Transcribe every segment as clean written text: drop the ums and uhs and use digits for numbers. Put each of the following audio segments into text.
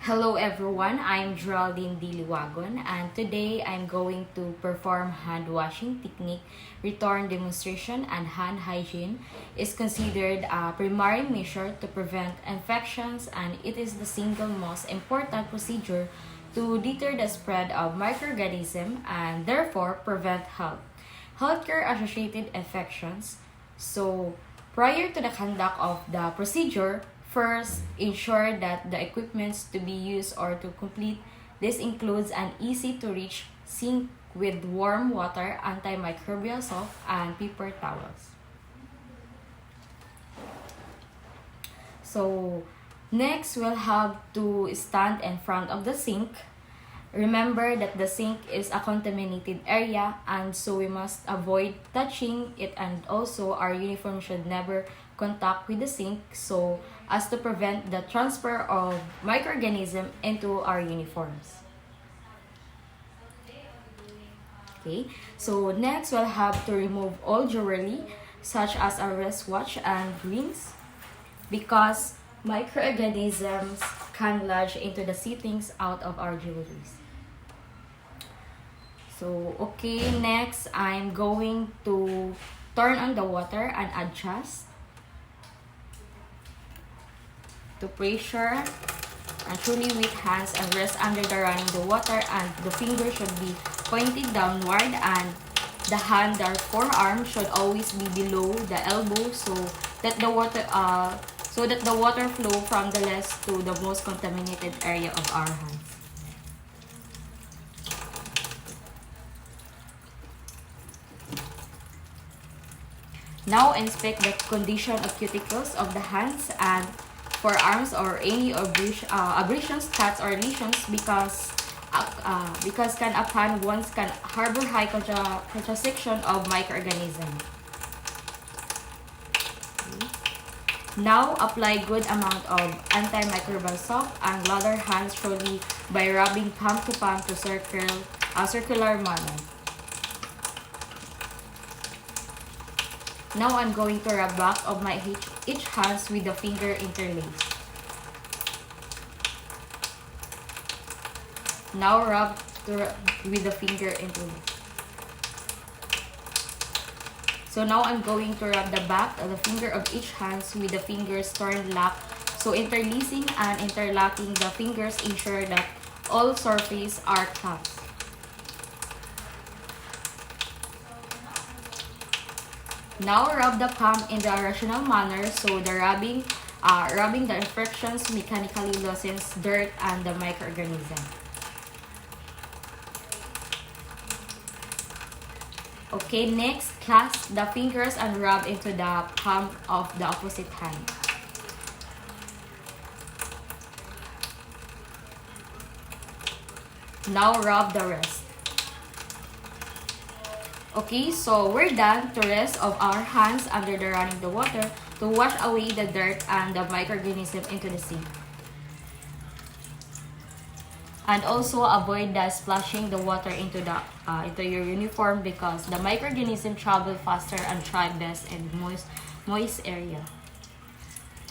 Hello everyone, I'm Geraldine Diliwagon and today I'm going to perform hand washing technique. Return demonstration and hand hygiene is considered a primary measure to prevent infections, and it is the single most important procedure to deter the spread of microorganisms and therefore prevent healthcare associated infections. So prior to the conduct of the procedure, first, ensure that the equipments to be used or to complete this includes an easy-to-reach sink with warm water, antimicrobial soap, and paper towels. So, next, we'll have to stand in front of the sink. Remember that the sink is a contaminated area, and so we must avoid touching it, and also our uniform should never contact with the sink so as to prevent the transfer of microorganism into our uniforms. Okay, so next we'll have to remove all jewelry such as our wristwatch and rings, because microorganisms can lodge into the settings out of our jewelries. So, okay, next I'm going to turn on the water and adjust to pressure, and truly with hands and wrists under the running the water, and the finger should be pointed downward, and the hand or forearm should always be below the elbow so that the water flow from the less to the most contaminated area of our hands. Now inspect the condition of cuticles of the hands and forearms or any abrasions, cuts, or lesions, because can upon once can harbor high concentration of microorganisms. Now apply good amount of antimicrobial soap and lather hands thoroughly by rubbing palm to palm to circular manner. Now I'm going to rub back of my each hands with the finger interlaced. Now rub with the finger interlaced. So now I'm going to rub the back of the finger of each hands with the fingers turned lock. So interlacing and interlocking the fingers ensure that all surfaces are tapped. Now rub the palm in the rational manner so the rubbing the infections mechanically loosens dirt and the microorganism. Okay, next, clasp the fingers and rub into the palm of the opposite hand. Now rub the wrist. Okay, so we're done to rest of our hands under the running the water to wash away the dirt and the microorganism into the sea. And also avoid the splashing the water into your uniform, because the microorganism travel faster and thrive best in moist area.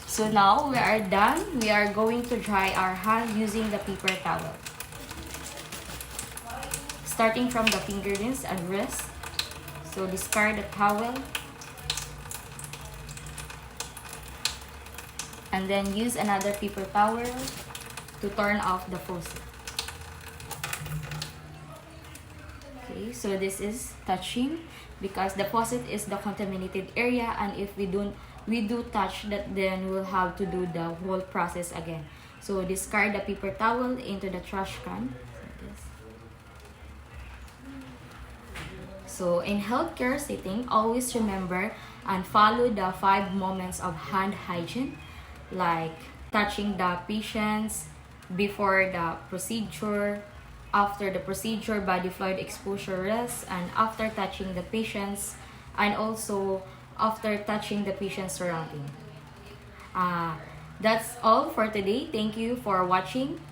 So now we are done. We are going to dry our hand using the paper towel. Starting from the fingertips and wrist. So discard the towel and then use another paper towel to turn off the faucet. Okay, so this is touching because the faucet is the contaminated area, and if we do touch that, then we'll have to do the whole process again. So discard the paper towel into the trash can. So in healthcare setting, always remember and follow the 5 moments of hand hygiene, like touching the patients before the procedure, after the procedure, body fluid exposure rest, and after touching the patients, and also after touching the patient's surrounding. That's all for today. Thank you for watching.